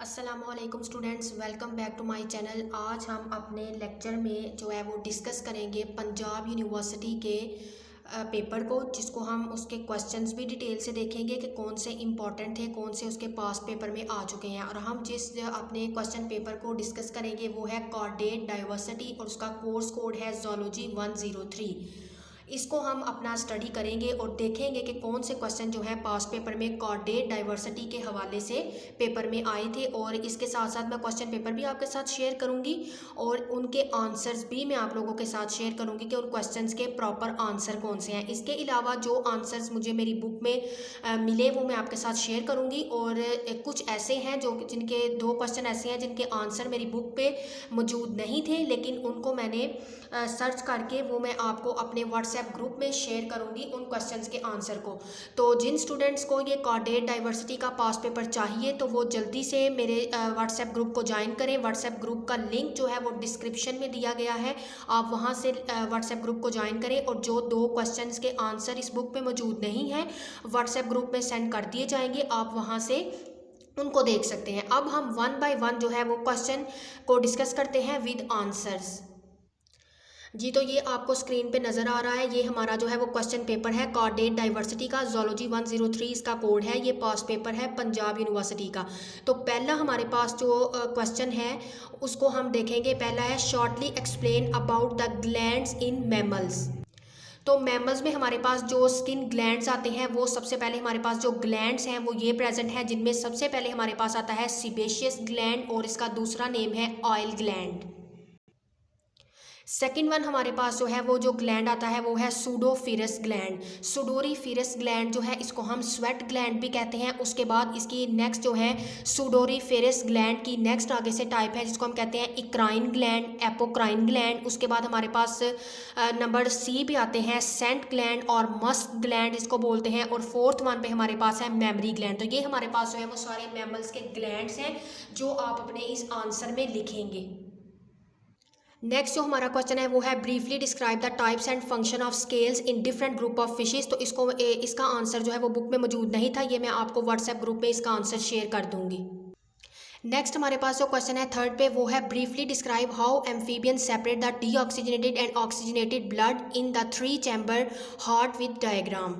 अस्सलामुअलैकुम students, welcome back to my channel. आज हम अपने लेक्चर में जो है वो डिस्कस करेंगे पंजाब यूनिवर्सिटी के पेपर को, जिसको हम उसके क्वेश्चंस भी डिटेल से देखेंगे कि कौन से इंपॉर्टेंट थे, कौन से उसके पास पेपर में आ चुके हैं। और हम जिस अपने क्वेश्चन पेपर को डिस्कस करेंगे वो है कॉर्डेट डाइवर्सिटी और उसका कोर्स कोड है ज़ूलॉजी 103। इसको हम अपना स्टडी करेंगे और देखेंगे कि कौन से क्वेश्चन जो है पास पेपर में कॉर्डेट डाइवर्सिटी के हवाले से पेपर में आए थे। और इसके साथ साथ मैं क्वेश्चन पेपर भी आपके साथ शेयर करूंगी और उनके आंसर्स भी मैं आप लोगों के साथ शेयर करूंगी कि उन क्वेश्चंस के प्रॉपर आंसर कौन से हैं। इसके अलावा जो आंसर्स मुझे मेरी बुक में मिले वो मैं आपके साथ शेयर करूंगी। और कुछ ऐसे हैं जो जिनके दो क्वेश्चन ऐसे हैं जिनके आंसर मेरी बुक पे मौजूद नहीं थे, लेकिन उनको मैंने सर्च करके वो मैं आपको अपने व्हाट्सएप ग्रुप में शेयर करूंगी उन क्वेश्चंस के आंसर को। तो जिन स्टूडेंट्स को ये कॉर्डेट डाइवर्सिटी का पास पेपर चाहिए तो वो जल्दी से मेरे व्हाट्सएप ग्रुप को ज्वाइन करें। व्हाट्सएप ग्रुप का लिंक जो है वो डिस्क्रिप्शन में दिया गया है, आप वहाँ से व्हाट्सएप ग्रुप को ज्वाइन करें। और जो दो क्वेश्चंस के आंसर इस बुक पे मौजूद नहीं है व्हाट्सएप ग्रुप में सेंड कर दिए जाएंगे, आप वहाँ से उनको देख सकते हैं। अब हम वन बाय वन जो है वो क्वेश्चन को डिस्कस करते हैं विद आंसर्स। जी, तो ये आपको स्क्रीन पे नज़र आ रहा है, ये हमारा जो है वो क्वेश्चन पेपर है कॉर्डेट डाइवर्सिटी का, ज़ूलॉजी 103 इसका कोड है। ये पास पेपर है पंजाब यूनिवर्सिटी का। तो पहला हमारे पास जो क्वेश्चन है उसको हम देखेंगे। पहला है shortly explain about the glands in mammals. तो मैमल्स में हमारे पास जो स्किन ग्लैंड्स आते हैं वो सबसे पहले हमारे पास जो ग्लैंड्स हैं वो ये प्रेजेंट है, जिनमें सबसे पहले हमारे पास आता है सीबेशियस ग्लैंड और इसका दूसरा नेम है ऑयल ग्लैंड। सेकेंड वन हमारे पास जो है वो जो ग्लैंड आता है वो है सूडोफिरस ग्लैंड। सूडोरीफिरस ग्लैंड जो है इसको हम स्वेट ग्लैंड भी कहते हैं। उसके बाद इसकी नेक्स्ट जो है सूडोरीफिरस ग्लैंड की नेक्स्ट आगे से टाइप है जिसको हम कहते हैं इक्राइन ग्लैंड, एपोक्राइन ग्लैंड। उसके बाद हमारे पास नंबर सी पे आते हैं सेंट ग्लैंड और मस्क ग्लैंड इसको बोलते हैं। और फोर्थ वन पे हमारे पास है मेमरी ग्लैंड। तो ये हमारे पास जो है वो सारे मैमल्स के ग्लैंड्स हैं जो आप अपने इस आंसर में लिखेंगे। नेक्स्ट जो हमारा क्वेश्चन है वो है briefly describe the types and function of scales in different group of fishes. तो इसका आंसर जो है वो बुक में मौजूद नहीं था, ये मैं आपको व्हाट्सएप ग्रुप में इसका आंसर शेयर कर दूंगी। नेक्स्ट हमारे पास जो क्वेश्चन है थर्ड पे वो है briefly describe how amphibian separate the deoxygenated and oxygenated blood in the 3 chamber heart with diagram.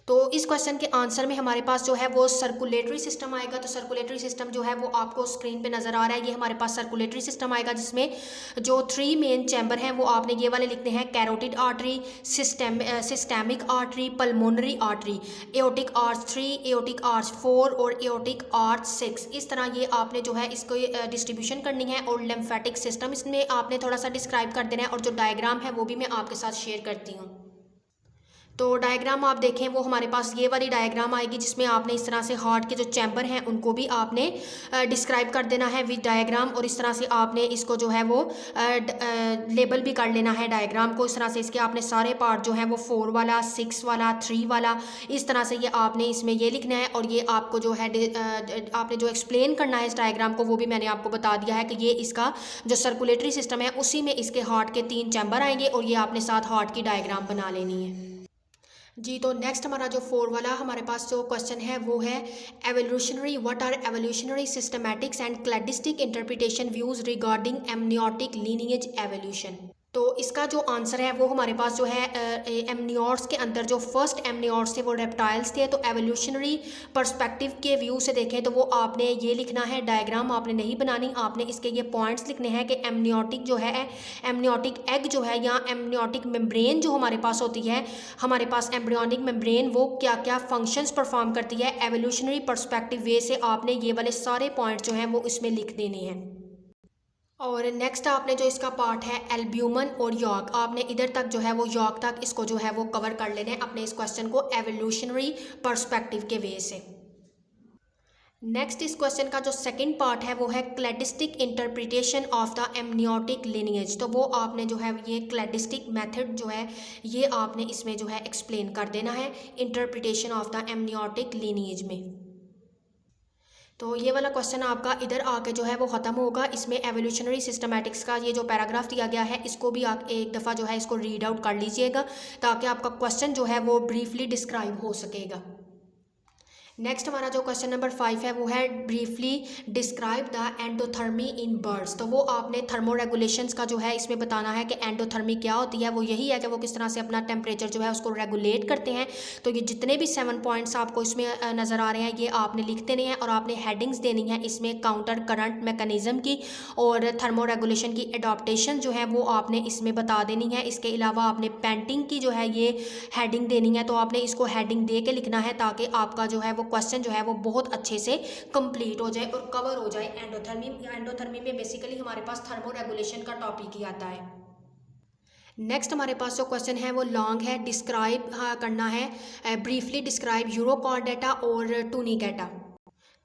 तो इस क्वेश्चन के आंसर में हमारे पास जो है वो सर्कुलेटरी सिस्टम आएगा। तो सर्कुलेटरी सिस्टम जो है वो आपको स्क्रीन पे नज़र आ रहा है, ये हमारे पास सर्कुलेटरी सिस्टम आएगा जिसमें जो 3 मेन चैम्बर हैं वो आपने ये वाले लिखने हैं, carotid artery, systemic artery, pulmonary artery, aortic arch 3, aortic arch 4 और एओटिक आर्च 6। इस तरह ये आपने जो है इसको डिस्ट्रीब्यूशन करनी है। और लिम्फेटिक सिस्टम इसमें आपने थोड़ा सा डिस्क्राइब कर देना है और जो डायग्राम है वो भी मैं आपके साथ शेयर करती हूँ। तो डायग्राम आप देखें वो हमारे पास ये वाली डायग्राम आएगी जिसमें आपने इस तरह से हार्ट के जो चैम्बर हैं उनको भी आपने डिस्क्राइब कर देना है विद डायग्राम। और इस तरह से आपने इसको जो है वो लेबल भी कर लेना है डायग्राम को। इस तरह से इसके आपने सारे पार्ट जो है वो 4 वाला, 6 वाला, 3 वाला, इस तरह से ये आपने इसमें ये लिखना है। और ये आपको जो है आपने जो एक्सप्लेन करना है इस डायग्राम को वो भी मैंने आपको बता दिया है कि ये इसका जो सर्कुलेटरी सिस्टम है उसी में इसके हार्ट के 3 चैम्बर आएंगे और ये आपने साथ हार्ट की डायग्राम बना लेनी है। जी, तो नेक्स्ट हमारा जो 4 वाला हमारे पास जो क्वेश्चन है वो है evolutionary, what are evolutionary systematics and cladistic interpretation views regarding amniotic lineage evolution. तो इसका जो आंसर है वो हमारे पास जो है एमनियोट्स के अंदर जो फर्स्ट एमनियोट्स थे वो रेप्टाइल्स थे। तो एवोल्यूशनरी पर्सपेक्टिव के व्यू से देखें तो वो आपने ये लिखना है, डायग्राम आपने नहीं बनानी, आपने इसके ये पॉइंट्स लिखने हैं कि एमनियोटिक जो है, एमनियोटिक एग जो है या एमनियोटिक मेम्ब्रेन जो हमारे पास होती है, हमारे पास एम्ब्रियोनिक मेम्ब्रेन वो क्या क्या फंक्शंस परफॉर्म करती है एवोल्यूशनरी पर्सपेक्टिव वे से। आपने ये वाले सारे पॉइंट्स जो हैं वो इसमें लिख देने हैं। और नेक्स्ट आपने जो इसका पार्ट है एल्ब्यूमन और यॉर्क, आपने इधर तक जो है वो यॉर्क तक इसको जो है वो कवर कर लेना है अपने इस क्वेश्चन को एवोल्यूशनरी पर्सपेक्टिव के वे से। नेक्स्ट इस क्वेश्चन का जो सेकंड पार्ट है वो है cladistic interpretation of the amniotic lineage. तो वो आपने जो है ये क्लैडिस्टिक मेथड जो है ये आपने इसमें जो है एक्सप्लेन कर देना है interpretation of the amniotic lineage में। तो ये वाला क्वेश्चन आपका इधर आके जो है वो ख़त्म होगा। इसमें एवोल्यूशनरी सिस्टमैटिक्स का ये जो पैराग्राफ दिया गया है इसको भी आप एक दफ़ा जो है इसको रीड आउट कर लीजिएगा ताकि आपका क्वेश्चन जो है वो ब्रीफली डिस्क्राइब हो सकेगा। नेक्स्ट हमारा जो क्वेश्चन नंबर 5 है वो है briefly describe the endothermy in birds. तो वो आपने थर्मो रेगुलेशंस का जो है इसमें बताना है कि एंडोथर्मी क्या होती है। वो यही है कि वो किस तरह से अपना टेम्परेचर जो है उसको रेगुलेट करते हैं। तो ये जितने भी 7 पॉइंट्स आपको इसमें नज़र आ रहे हैं ये आपने लिख देने हैं और आपने हेडिंग्स देनी है इसमें काउंटर करंट मैकेनिज्म की और थर्मो रेगुलेशन की एडॉप्टेशन जो है वो आपने इसमें बता देनी है। इसके अलावा आपने पेंटिंग की जो है ये हेडिंग देनी है, तो आपने इसको हेडिंग दे के लिखना है ताकि आपका जो है वो क्वेश्चन जो है वो बहुत अच्छे से कंप्लीट हो जाए और कवर हो जाए। एंडोथर्मी में बेसिकली हमारे पास थर्मो रेगुलेशन का टॉपिक ही आता है। नेक्स्ट हमारे पास जो क्वेश्चन है वो लॉन्ग है, डिस्क्राइब करना है, ब्रीफली डिस्क्राइब यूरोकॉर्डेटा और टूनिकेटा।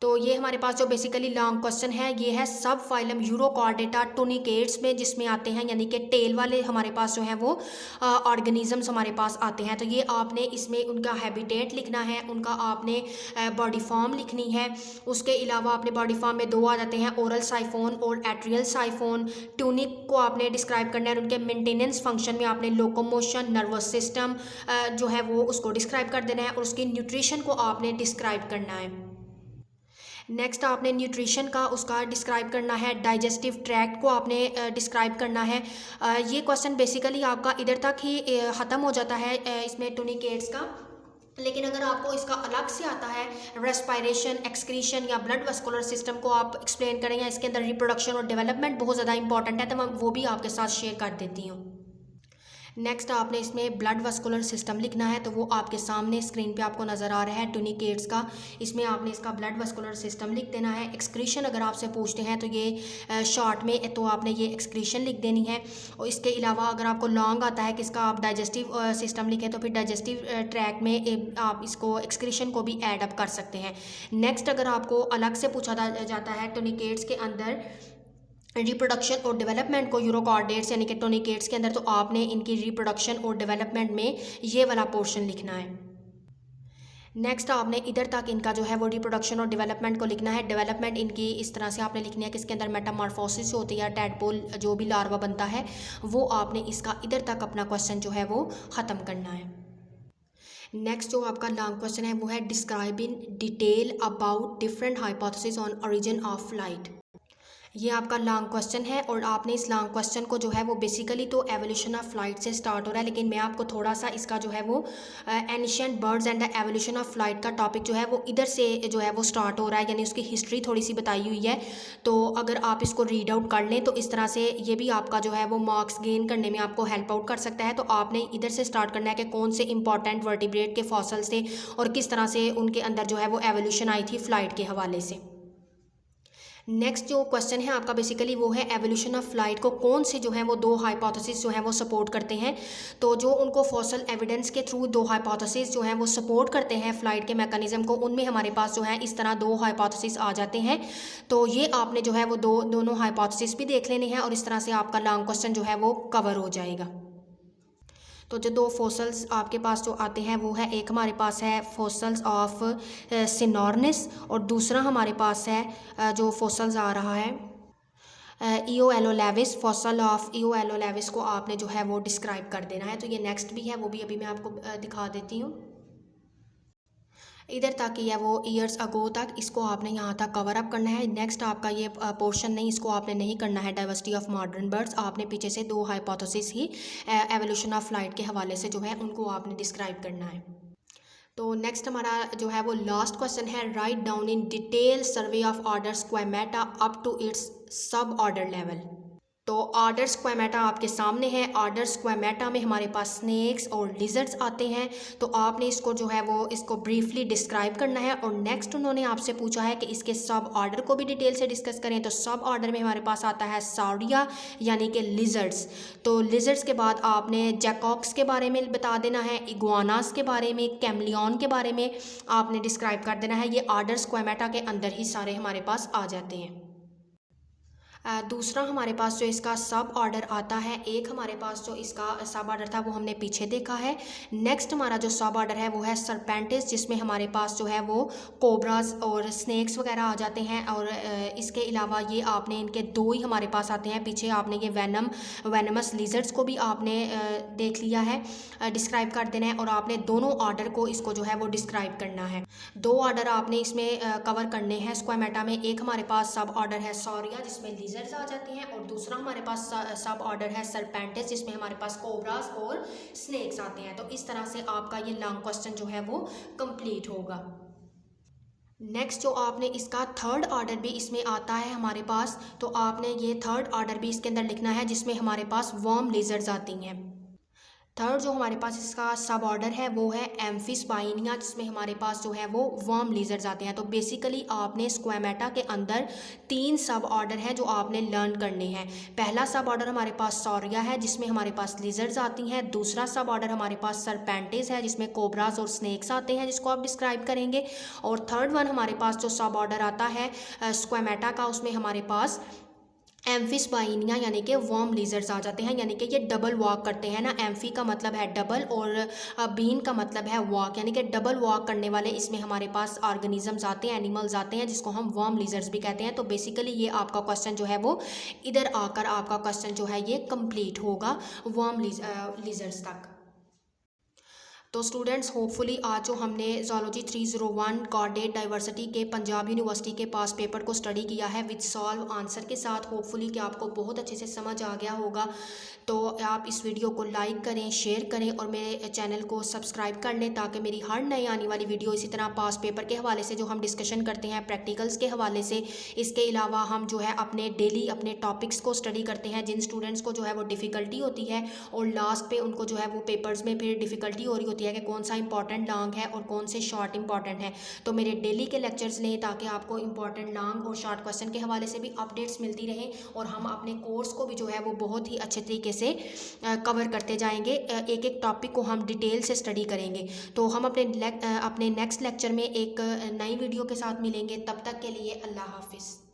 तो ये हमारे पास जो बेसिकली लॉन्ग क्वेश्चन है ये है सब फाइलम यूरोकॉर्डेटा टूनिकेट्स में जिसमें आते हैं, यानी कि टेल वाले हमारे पास जो है वो ऑर्गेनिजम्स हमारे पास आते हैं। तो ये आपने इसमें उनका हैबिटेट लिखना है, उनका आपने बॉडी फॉर्म लिखनी है। उसके अलावा अपने बॉडी फॉर्म में दो आ जाते हैं, ओरल साइफोन और एट्रियल साइफोन। ट्यूनिक को आपने डिस्क्राइब करना है और उनके मेंटेनेंस फंक्शन में आपने लोकोमोशन, नर्वस सिस्टम जो है वो उसको डिस्क्राइब कर देना है और उसकी न्यूट्रिशन को आपने डिस्क्राइब करना है। नेक्स्ट आपने न्यूट्रिशन का उसका डिस्क्राइब करना है, डाइजेस्टिव ट्रैक्ट को आपने डिस्क्राइब करना है। ये क्वेश्चन बेसिकली आपका इधर तक ही ख़त्म हो जाता है इसमें टूनिकेट्स का। लेकिन अगर आपको इसका अलग से आता है रेस्पायरेशन, एक्सक्रीशन या ब्लड वेस्कुलर सिस्टम को आप एक्सप्लेन करें या इसके अंदर रिप्रोडक्शन और डेवलपमेंट बहुत ज़्यादा इंपॉर्टेंट है, तो मैं वो भी आपके साथ शेयर कर देती हूँ। नेक्स्ट आपने इसमें ब्लड वेस्कुलर सिस्टम लिखना है, तो वो आपके सामने स्क्रीन पे आपको नज़र आ रहा है टूनिकेट्स का। इसमें आपने इसका ब्लड वेस्कुलर सिस्टम लिख देना है। एक्सक्रीशन अगर आपसे पूछते हैं तो ये शॉर्ट में तो आपने ये एक्सक्रीशन लिख देनी है। और इसके अलावा अगर आपको लॉन्ग आता है कि इसका आप डाइजेस्टिव सिस्टम लिखें तो फिर डाइजेस्टिव ट्रैक में आप इसको एक्सक्रीशन को भी ऐड अप कर सकते हैं। नेक्स्ट अगर आपको अलग से पूछा जाता है टूनिकेट्स के अंदर रिप्रोडक्शन और डेवलपमेंट को यूरोकॉर्डेट्स यानी कि टोनिकेट्स के अंदर, तो आपने इनकी रिप्रोडक्शन और डेवलपमेंट में ये वाला पोर्शन लिखना है। नेक्स्ट आपने इधर तक इनका जो है वो रिप्रोडक्शन और डेवलपमेंट को लिखना है। डेवलपमेंट इनकी इस तरह से आपने लिखनी है कि इसके अंदर मेटामॉर्फोसिस होती है, टैडपोल जो भी लार्वा बनता है वो आपने इसका इधर तक अपना क्वेश्चन जो है वो ख़त्म करना है। नेक्स्ट जो आपका लॉन्ग क्वेश्चन है वो है describe in detail about different hypothesis on origin of light. ये आपका लॉन्ग क्वेश्चन है और आपने इस लॉन्ग क्वेश्चन को जो है वो बेसिकली तो एवोल्यूशन ऑफ फ्लाइट से स्टार्ट हो रहा है, लेकिन मैं आपको थोड़ा सा इसका जो है वो ancient birds and the evolution of flight का टॉपिक जो है वो इधर से जो है वो स्टार्ट हो रहा है, यानी उसकी हिस्ट्री थोड़ी सी बताई हुई है। तो अगर आप इसको रीड आउट कर लें तो इस तरह से ये भी आपका जो है वो मार्क्स गेन करने में आपको हेल्प आउट कर सकता है। तो आपने इधर से स्टार्ट करना है कि कौन से इंपॉर्टेंट वर्टिब्रेट के फॉसल्स थे और किस तरह से उनके अंदर जो है वो एवोल्यूशन आई थी फ्लाइट के हवाले से। नेक्स्ट जो क्वेश्चन है आपका बेसिकली वो है एवोल्यूशन ऑफ फ्लाइट को कौन से जो है वो दो हाइपोथेसिस जो है वो सपोर्ट करते हैं। तो जो उनको फॉसल एविडेंस के थ्रू दो हाइपोथेसिस जो है वो सपोर्ट करते हैं फ्लाइट के मैकेनिज्म को, उनमें हमारे पास जो है इस तरह दो हाइपोथेसिस आ जाते हैं। तो ये आपने जो है वो दोनों हाइपोथेसिस भी देख लेने हैं और इस तरह से आपका लॉन्ग क्वेश्चन जो है वो कवर हो जाएगा। तो जो दो फोसल्स आपके पास जो आते हैं वो है, एक हमारे पास है फोसल्स ऑफ सिनॉर्निस और दूसरा हमारे पास है जो फोसल्स आ रहा है ईओ एलोलेविस। फॉसल ऑफ ईओ एलोलेविस को आपने जो है वो डिस्क्राइब कर देना है। तो ये नेक्स्ट भी है, वो भी अभी मैं आपको दिखा देती हूँ। इधर तक ही है वो ईयर्स अगो तक, इसको आपने यहाँ तक कवर अप करना है। नेक्स्ट आपका ये पोर्शन नहीं, इसको आपने नहीं करना है डाइवर्सिटी ऑफ मॉडर्न बर्ड्स। आपने पीछे से दो hypothesis he evolution of flight के हवाले से जो है उनको आपने डिस्क्राइब करना है। तो नेक्स्ट हमारा जो है वो लास्ट क्वेश्चन है write down in detail survey of order Squamata up to its suborder level. तो ऑर्डर स्क्वामेटा आपके सामने है। ऑर्डर स्क्वामेटा में हमारे पास स्नेक्स और लिजर्ड्स आते हैं। तो आपने इसको जो है वो इसको ब्रीफली डिस्क्राइब करना है। और नेक्स्ट उन्होंने आपसे पूछा है कि इसके सब ऑर्डर को भी डिटेल से डिस्कस करें। तो सब ऑर्डर में हमारे पास आता है साउडिया यानी कि लिजर्ड्स। तो लिजर्ड्स के बाद आपने जैकॉक्स के बारे में बता देना है, इग्वानास के बारे में, कैमलियन के बारे में आपने डिस्क्राइब कर देना है। ये ऑर्डर स्क्वामेटा के अंदर ही सारे हमारे पास आ जाते हैं। दूसरा हमारे पास जो इसका सब ऑर्डर आता है, एक हमारे पास जो इसका सब ऑर्डर था वो हमने पीछे देखा है। नेक्स्ट हमारा जो सब ऑर्डर है वो है सरपेंटिस, जिसमें हमारे पास जो है वो कोबराज और स्नेक्स वगैरह आ जाते हैं। और इसके अलावा ये आपने इनके दो ही हमारे पास आते हैं। पीछे आपने ये वेनमस लिजर्ड्स को भी आपने देख लिया है, डिस्क्राइब कर देना है, और आपने दोनों ऑर्डर को इसको जो है वो डिस्क्राइब करना है। दो ऑर्डर आपने इसमें कवर करने हैं स्क्वामेटा में। एक हमारे पास सब ऑर्डर है सॉरिया, जिसमें लिजर्ड्स आ जाते हैं, और दूसरा हमारे पास सब ऑर्डर है सरपेंटिस, जिसमें हमारे पास कोबरास और स्नेक्स आते हैं। तो इस तरह से आपका ये लॉन्ग क्वेश्चन जो है वो कंप्लीट होगा। नेक्स्ट जो आपने इसका थर्ड ऑर्डर भी इसमें आता है हमारे पास, तो आपने ये थर्ड ऑर्डर भी इसके अंदर लिखना है, जिसमें हमारे पास वर्म लिजर्ड्स आती हैं। थर्ड जो हमारे पास इसका सब ऑर्डर है वो है एम्फिस्पाइनिया, जिसमें हमारे पास जो है वो वर्म लिजर्ड्स आते हैं। तो बेसिकली आपने स्क्वामेटा के अंदर 3 सब ऑर्डर है जो आपने लर्न करने हैं। पहला सब ऑर्डर हमारे पास सॉरिया है, जिसमें हमारे पास लिजर्ड्स आती हैं। दूसरा सब ऑर्डर हमारे पास सरपेंटिस है, जिसमें कोबरास और स्नेक्स आते हैं, जिसको आप डिस्क्राइब करेंगे। और थर्ड वन हमारे पास जो सब ऑर्डर आता है स्क्वामेटा का, उसमें हमारे पास एम्फिस्पाइनिया यानी कि वर्म लिजर्ड्स आ जाते हैं। यानी कि ये डबल वॉक करते हैं ना, एम्फी का मतलब है डबल और बीन का मतलब है वॉक, यानी कि डबल वॉक करने वाले इसमें हमारे पास ऑर्गेनिजम्स आते हैं, एनिमल्स आते हैं, जिसको हम वर्म लिजर्ड्स भी कहते हैं। तो बेसिकली ये आपका क्वेश्चन जो है वो इधर आकर आपका क्वेश्चन जो है ये कंप्लीट होगा वर्म लिजर्ड्स तक। तो स्टूडेंट्स होपफुली आज जो हमने ज़ूलॉजी 301 कॉर्डेट डाइवर्सिटी के पंजाब यूनिवर्सिटी के पास पेपर को स्टडी किया है विद सॉल्व आंसर के साथ, होपफुली कि आपको बहुत अच्छे से समझ आ गया होगा। तो आप इस वीडियो को लाइक करें, शेयर करें और मेरे चैनल को सब्सक्राइब कर लें, ताकि मेरी हर नई आने वाली वीडियो इसी तरह पास पेपर के हवाले से जो हम डिस्कशन करते हैं, प्रैक्टिकल्स के हवाले से, इसके अलावा हम जो है अपने डेली अपने टॉपिक्स को स्टडी करते हैं। जिन स्टूडेंट्स को जो है वो डिफ़िकल्टी होती है और लास्ट पे उनको जो है वो पेपर्स में फिर डिफ़िकल्टी हो रही होती है कि कौन सा इंपॉर्टेंट लॉन्ग है और कौन से शॉर्ट इंपॉर्टेंट है, तो मेरे डेली के लेक्चर्स लें ताकि आपको इंपॉर्टेंट लॉन्ग और शॉर्ट क्वेश्चन के हवाले से भी अपडेट्स मिलती रहें, और हम अपने कोर्स को भी जो है वो बहुत ही अच्छे तरीके से कवर करते जाएंगे। एक एक टॉपिक को हम डिटेल से स्टडी करेंगे। तो हम अपने नेक्स्ट लेक्चर में एक नई वीडियो के साथ मिलेंगे। तब तक के लिए अल्लाह हाफिज़।